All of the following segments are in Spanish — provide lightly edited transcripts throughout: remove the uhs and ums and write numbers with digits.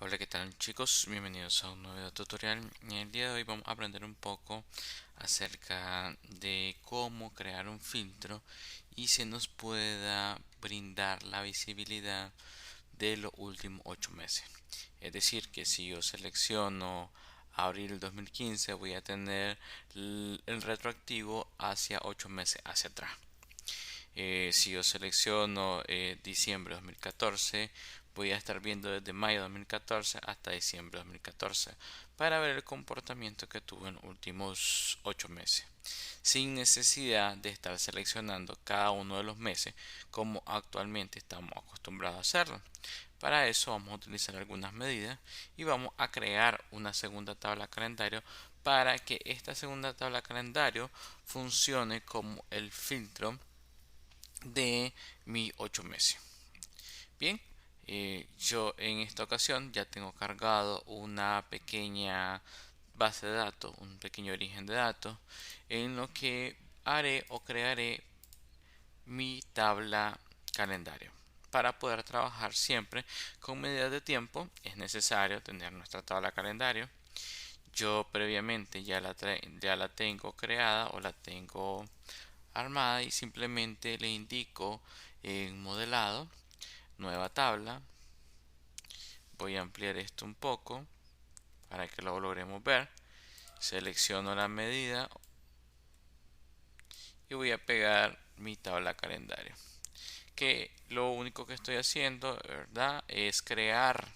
Hola, ¿qué tal chicos? Bienvenidos a un nuevo tutorial. En el día de hoy vamos a aprender un poco acerca de cómo crear un filtro y se nos pueda brindar la visibilidad de los últimos 8 meses. Es decir, que si yo selecciono abril 2015 voy a tener el retroactivo hacia 8 meses hacia atrás. Si yo selecciono diciembre 2014, voy a estar viendo desde mayo 2014 hasta diciembre 2014 para ver el comportamiento que tuvo en los últimos 8 meses, sin necesidad de estar seleccionando cada uno de los meses como actualmente estamos acostumbrados a hacerlo. Para eso vamos a utilizar algunas medidas y vamos a crear una segunda tabla calendario para que esta segunda tabla calendario funcione como el filtro de mis 8 meses. Bien, yo en esta ocasión ya tengo cargado una pequeña base de datos, un pequeño origen de datos, en lo que haré o crearé mi tabla calendario. Para poder trabajar siempre con medidas de tiempo es necesario tener nuestra tabla calendario. Yo previamente ya la tengo creada o la tengo armada y simplemente le indico en modelado, nueva tabla. Voy a ampliar esto un poco para que lo logremos ver. Selecciono la medida y voy a pegar mi tabla calendario. Que lo único que estoy haciendo, ¿verdad?, es crear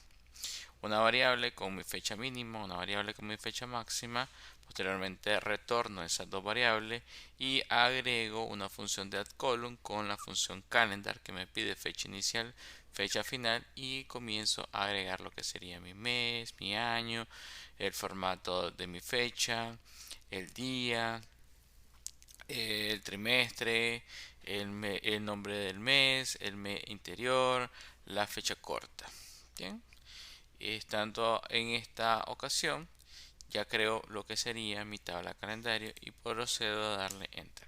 una variable con mi fecha mínima, una variable con mi fecha máxima. Posteriormente retorno esas dos variables y agrego una función de addColumn con la función calendar que me pide fecha inicial, fecha final, y comienzo a agregar lo que sería mi mes, mi año, el formato de mi fecha, el día, el trimestre, el nombre del mes, el mes interior, la fecha corta. Bien, estando en esta ocasión, ya creo lo que sería mi tabla calendario y procedo a darle enter.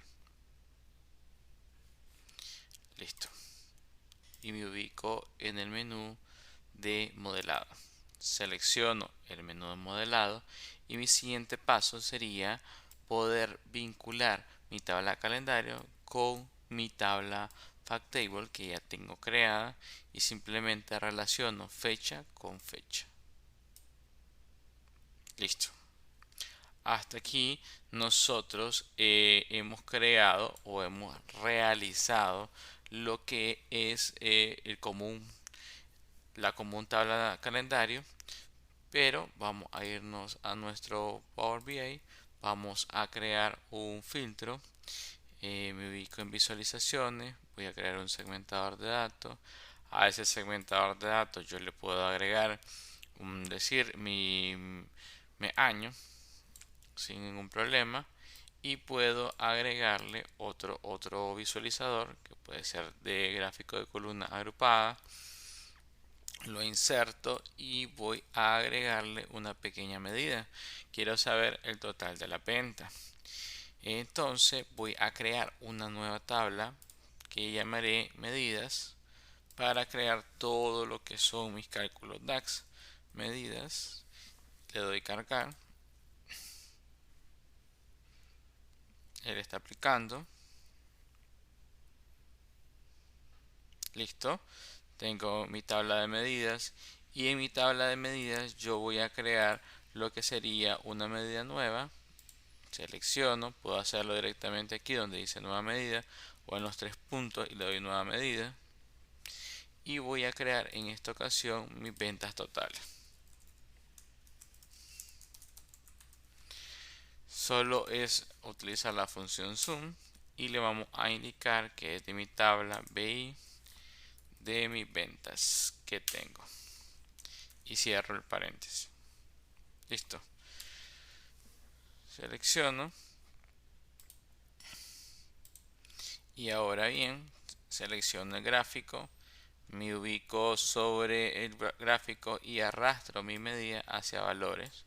Listo. Y me ubico en el menú de modelado. Selecciono el menú de modelado y mi siguiente paso sería poder vincular mi tabla calendario con mi tabla fact table que ya tengo creada y simplemente relaciono fecha con fecha. Listo. Hasta aquí nosotros hemos creado o hemos realizado lo que es la común tabla de calendario, pero vamos a irnos a nuestro Power BI, vamos a crear un filtro. Me ubico en visualizaciones, voy a crear un segmentador de datos. A ese segmentador de datos yo le puedo agregar decir mi año sin ningún problema, y puedo agregarle otro visualizador que puede ser de gráfico de columna agrupada. Lo inserto y voy a agregarle una pequeña medida. Quiero saber el total de la venta. Entonces voy a crear una nueva tabla que llamaré medidas para crear todo lo que son mis cálculos DAX. Medidas, le doy cargar, él está aplicando. Listo, tengo mi tabla de medidas y en mi tabla de medidas yo voy a crear lo que sería una medida nueva. Selecciono, puedo hacerlo directamente aquí donde dice nueva medida o en los tres puntos y le doy nueva medida, y voy a crear en esta ocasión mis ventas totales. Solo es utilizar la función zoom y le vamos a indicar que es de mi tabla BI de mis ventas que tengo y cierro el paréntesis. Listo, selecciono y ahora bien selecciono el gráfico, me ubico sobre el gráfico y arrastro mi medida hacia valores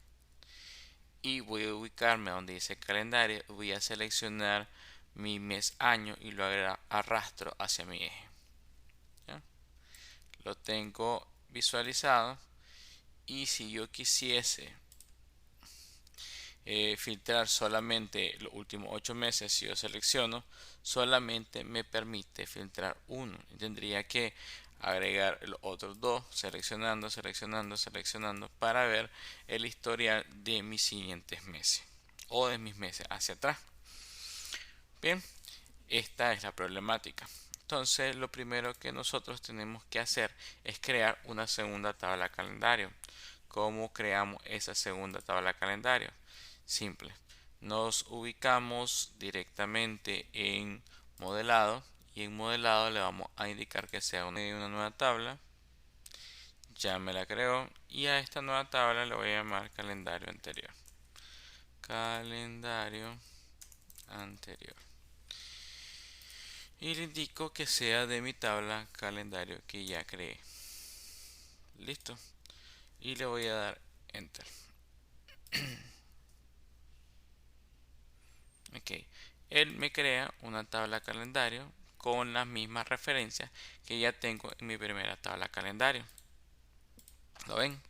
y voy a ubicarme donde dice calendario. Voy a seleccionar mi mes año y lo arrastro hacia mi eje. ¿Ya? Lo tengo visualizado Y si yo quisiese filtrar solamente los últimos 8 meses, si yo selecciono, solamente me permite filtrar uno. Y tendría que agregar los otros dos, seleccionando para ver el historial de mis siguientes meses o de mis meses hacia atrás. Bien, esta es la problemática. Entonces, lo primero que nosotros tenemos que hacer es crear una segunda tabla calendario. ¿Cómo creamos esa segunda tabla calendario? Simple. Nos ubicamos directamente en modelado y en modelado le vamos a indicar que sea una nueva tabla. Ya me la creo y a esta nueva tabla le voy a llamar calendario anterior. Calendario anterior. Y le indico que sea de mi tabla calendario que ya creé. Listo. Y le voy a dar enter. Ok. Él me crea una tabla calendario con las mismas referencias que ya tengo en mi primera tabla calendario. ¿Lo ven?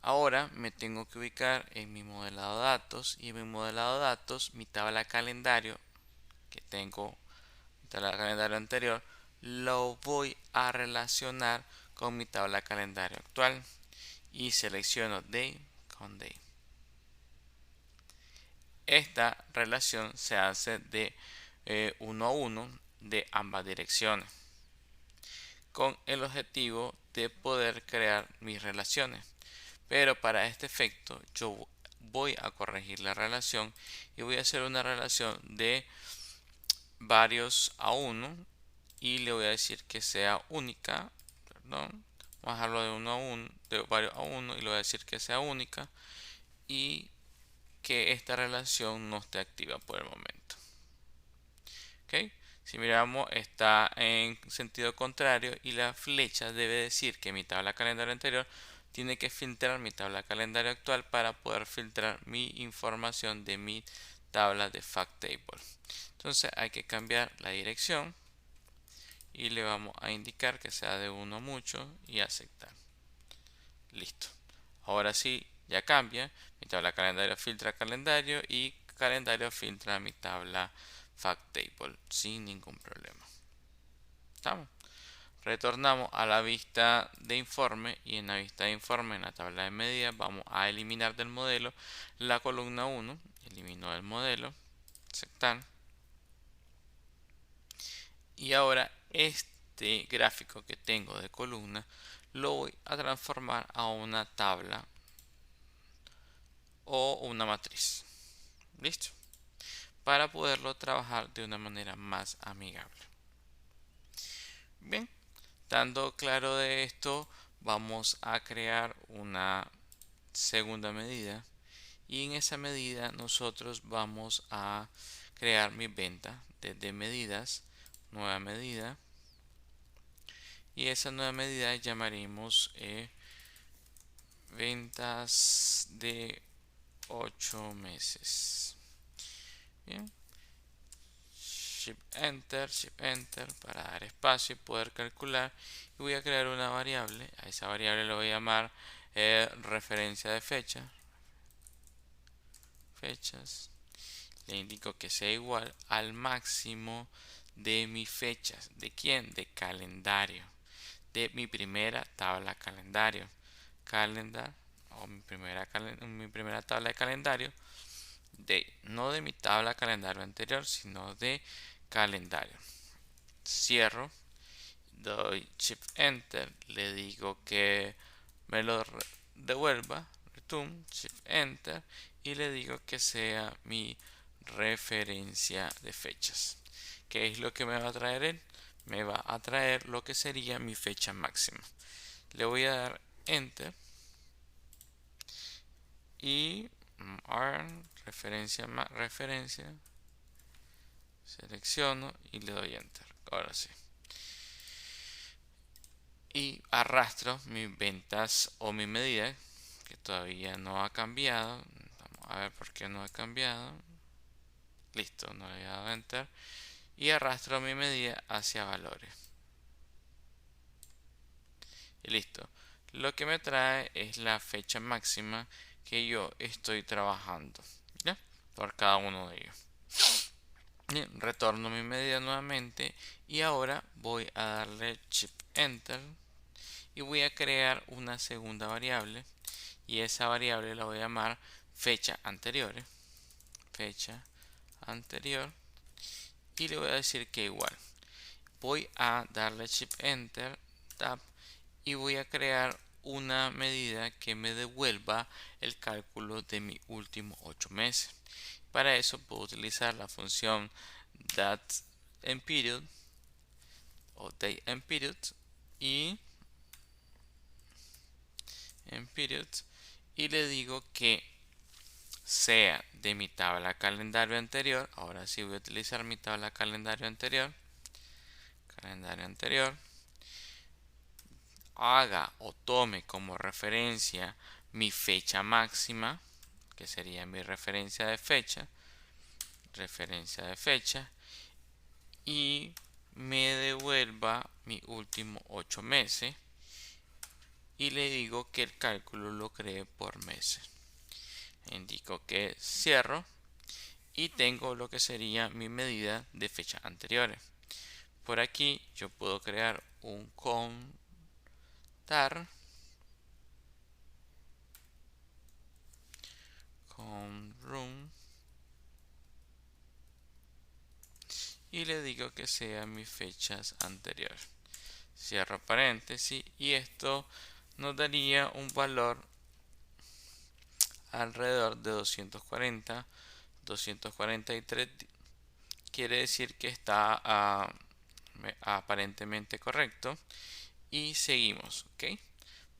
Ahora me tengo que ubicar en mi modelado de datos y en mi modelado de datos mi tabla calendario que tengo, mi tabla calendario anterior, lo voy a relacionar con mi tabla calendario actual y selecciono day con day. Esta relación se hace de 1 a 1 de ambas direcciones con el objetivo de poder crear mis relaciones. Pero para este efecto yo voy a corregir la relación y voy a hacer una relación de varios a 1 y le voy a decir que sea única. Perdón, vamos a dejarlo de 1 a 1, de varios a 1 y le voy a decir que sea única y que esta relación no esté activa por el momento. ¿Ok? Si miramos, está en sentido contrario y la flecha debe decir que mi tabla calendario anterior tiene que filtrar mi tabla calendario actual para poder filtrar mi información de mi tabla de fact table. Entonces hay que cambiar la dirección y le vamos a indicar que sea de 1 mucho y aceptar. Listo. Ahora sí, ya cambia. Mi tabla calendario filtra calendario y calendario filtra mi tabla fact table sin ningún problema. ¿Estamos? Retornamos a la vista de informe y en la vista de informe, en la tabla de medidas, vamos a eliminar del modelo la columna 1. Elimino el modelo, aceptar. Y ahora este gráfico que tengo de columna lo voy a transformar a una tabla o una matriz. ¿Listo? Para poderlo trabajar de una manera más amigable. Bien, estando claro de esto, vamos a crear una segunda medida y en esa medida nosotros vamos a crear mi venta desde medidas, nueva medida, y esa nueva medida llamaremos ventas de 8 meses. Bien, shift enter para dar espacio y poder calcular, y voy a crear una variable. A esa variable le voy a llamar referencia de fechas. Le indico que sea igual al máximo de mis fechas. ¿De quién? De calendario. De mi primera tabla calendario. Calendar o mi primera tabla de calendario. No de mi tabla calendario anterior, sino de calendario. Cierro. Doy shift enter. Le digo que me lo devuelva. Return, shift enter. Y le digo que sea mi referencia de fechas. ¿Qué es lo que me va a traer él? Me va a traer lo que sería mi fecha máxima. Le voy a dar enter y referencia, selecciono y le doy enter. Ahora sí. Y arrastro mis ventas o mi medida que todavía no ha cambiado. Vamos a ver por qué no ha cambiado. Listo, no le he dado enter. Y arrastro mi medida hacia valores. Y listo. lo que me trae es la fecha máxima que yo estoy trabajando, ¿ya? Por cada uno de ellos. Bien, retorno mi medida nuevamente y ahora voy a darle Shift Enter y voy a crear una segunda variable y esa variable la voy a llamar fecha anterior, fecha anterior, y le voy a decir que igual. Voy a darle Shift Enter, Tab, y voy a crear una medida que me devuelva el cálculo de mis últimos 8 meses. Para eso puedo utilizar la función date_period o date_period y period, y le digo que sea de mi tabla calendario anterior. Ahora sí voy a utilizar mi tabla calendario anterior, haga o tome como referencia mi fecha máxima, que sería mi referencia de fecha, y me devuelva mi último 8 meses, y le digo que el cálculo lo cree por meses. Indico que cierro y tengo lo que sería mi medida de fechas anteriores. Por aquí yo puedo crear un contar con room y le digo que sea mis fechas anteriores. Cierro paréntesis y esto nos daría un valor alrededor de 243. Quiere decir que está aparentemente correcto y seguimos. ¿Ok?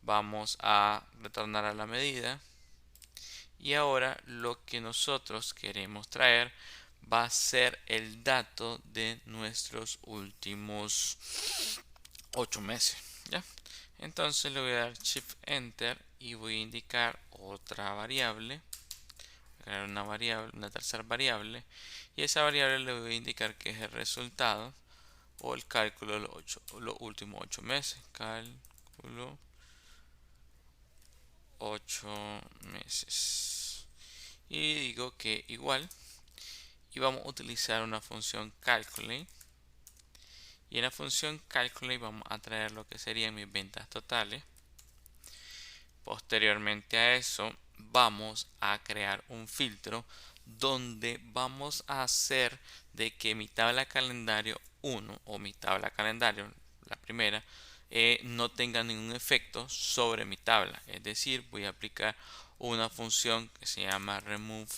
Vamos a retornar a la medida y ahora lo que nosotros queremos traer va a ser el dato de nuestros últimos 8 meses, ¿ya? Entonces le voy a dar Shift Enter y voy a indicar otra variable, crear una tercera variable, y esa variable le voy a indicar que es el resultado o el cálculo de los últimos 8 meses. Cálculo 8 meses. Y digo que igual. Y vamos a utilizar una función calculate. Y en la función calculate vamos a traer lo que serían mis ventas totales. Posteriormente a eso vamos a crear un filtro donde vamos a hacer de que mi tabla calendario 1 o mi tabla calendario, la primera, no tenga ningún efecto sobre mi tabla. Es decir, voy a aplicar una función que se llama remove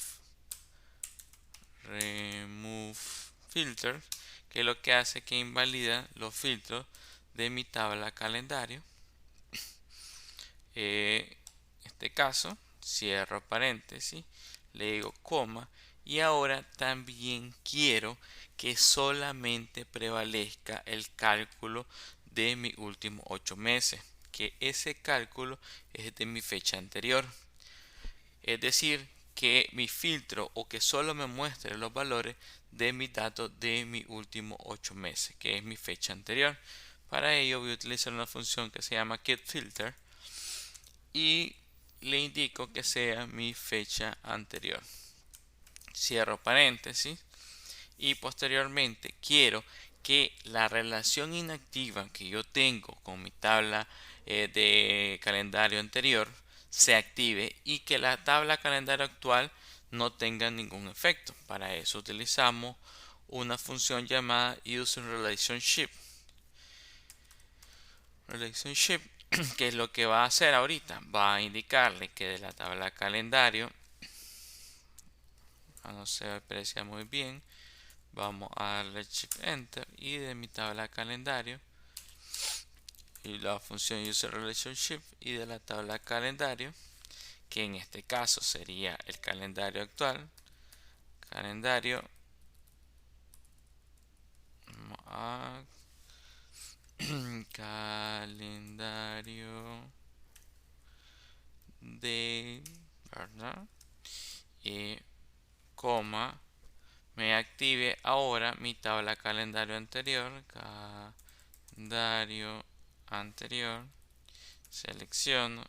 filter, que lo que hace que invalida los filtros de mi tabla calendario. En este caso cierro paréntesis, le digo coma, y ahora también quiero que solamente prevalezca el cálculo de mis últimos 8 meses, que ese cálculo es de mi fecha anterior. Es decir, que mi filtro o que solo me muestre los valores de mis datos de mis últimos 8 meses, que es mi fecha anterior. Para ello voy a utilizar una función que se llama getFilter y le indico que sea mi fecha anterior. Cierro paréntesis y posteriormente quiero que la relación inactiva que yo tengo con mi tabla de calendario anterior se active y que la tabla calendario actual no tenga ningún efecto. Para eso utilizamos una función llamada useRelationship. Que es lo que va a hacer ahorita, va a indicarle que de la tabla calendario, no se aprecia muy bien, vamos a darle Shift Enter y de mi tabla calendario y la función useRelationship y de la tabla calendario, que en este caso sería el calendario actual, calendario calendario de, ¿verdad? Y coma, me active ahora mi tabla calendario anterior, selecciono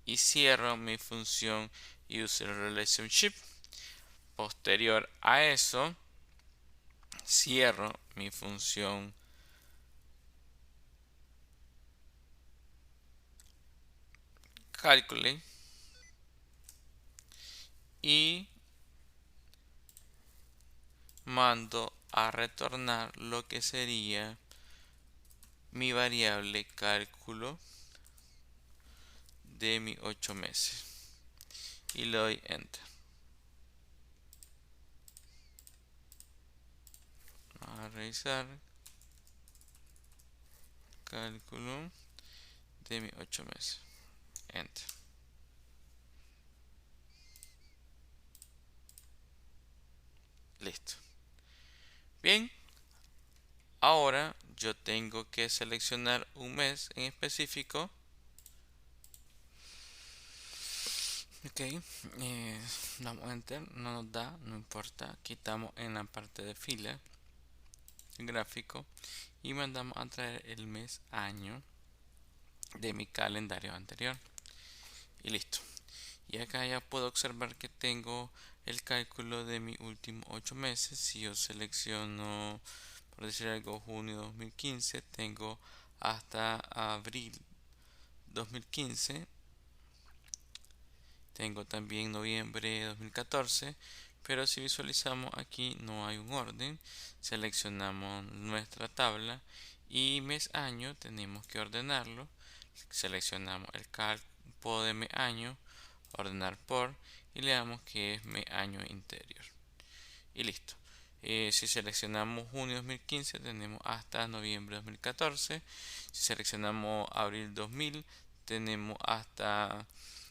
y cierro mi función user relationship. Posterior a eso, cierro mi función calculate y mando a retornar lo que sería mi variable cálculo de mis 8 meses y le doy enter. Vamos a revisar cálculo de mis 8 meses, enter. Listo. Bien, ahora yo tengo que seleccionar un mes en específico. Ok, damos enter, no nos da, no importa, quitamos en la parte de fila el gráfico y mandamos a traer el mes año de mi calendario anterior y listo. Y acá ya puedo observar que tengo el cálculo de mis últimos 8 meses. Si yo selecciono, por decir algo, junio 2015, tengo hasta abril 2015. Tengo también noviembre 2014, pero si visualizamos aquí no hay un orden. Seleccionamos nuestra tabla y mes año tenemos que ordenarlo. Seleccionamos el campo de mes año, ordenar por y le damos que es mes año interior. Y listo. Si seleccionamos junio 2015 tenemos hasta noviembre 2014. Si seleccionamos abril 2000 tenemos hasta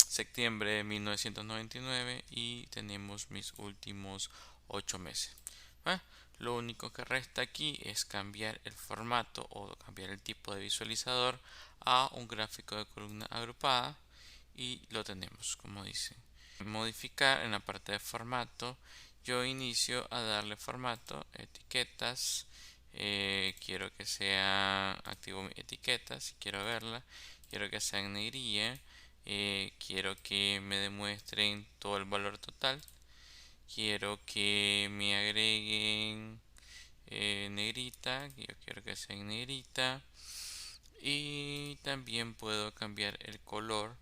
septiembre de 1999 y tenemos mis últimos 8 meses. Lo único que resta aquí es cambiar el formato o cambiar el tipo de visualizador a un gráfico de columna agrupada y lo tenemos como dice. Modificar en la parte de formato, yo inicio a darle formato, etiquetas, quiero que sea activo mi etiqueta si quiero verla, quiero que sea en negrilla, quiero que me demuestren todo el valor total, quiero que me agreguen negrita, yo quiero que sea en negrita y también puedo cambiar el color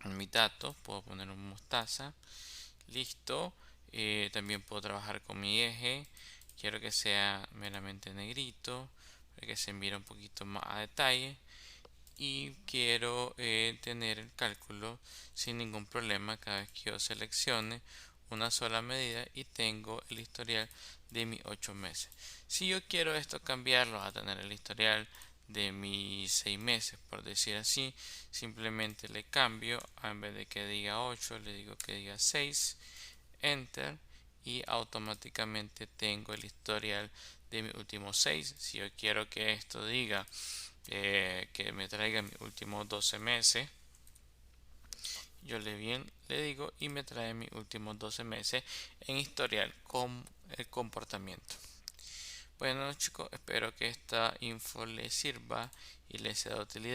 en mis datos, puedo poner un mostaza, listo. También puedo trabajar con mi eje, quiero que sea meramente negrito para que se mire un poquito más a detalle y quiero tener el cálculo sin ningún problema cada vez que yo seleccione una sola medida y tengo el historial de mis 8 meses. Si yo quiero esto cambiarlo a tener el historial de mis 6 meses, por decir así, simplemente le cambio, en vez de que diga 8 le digo que diga 6, enter y automáticamente tengo el historial de mis últimos 6. Si yo quiero que esto diga que me traiga mis últimos 12 meses, yo le digo y me trae mis últimos 12 meses en historial con el comportamiento. Bueno chicos, espero que esta info les sirva y les sea de utilidad.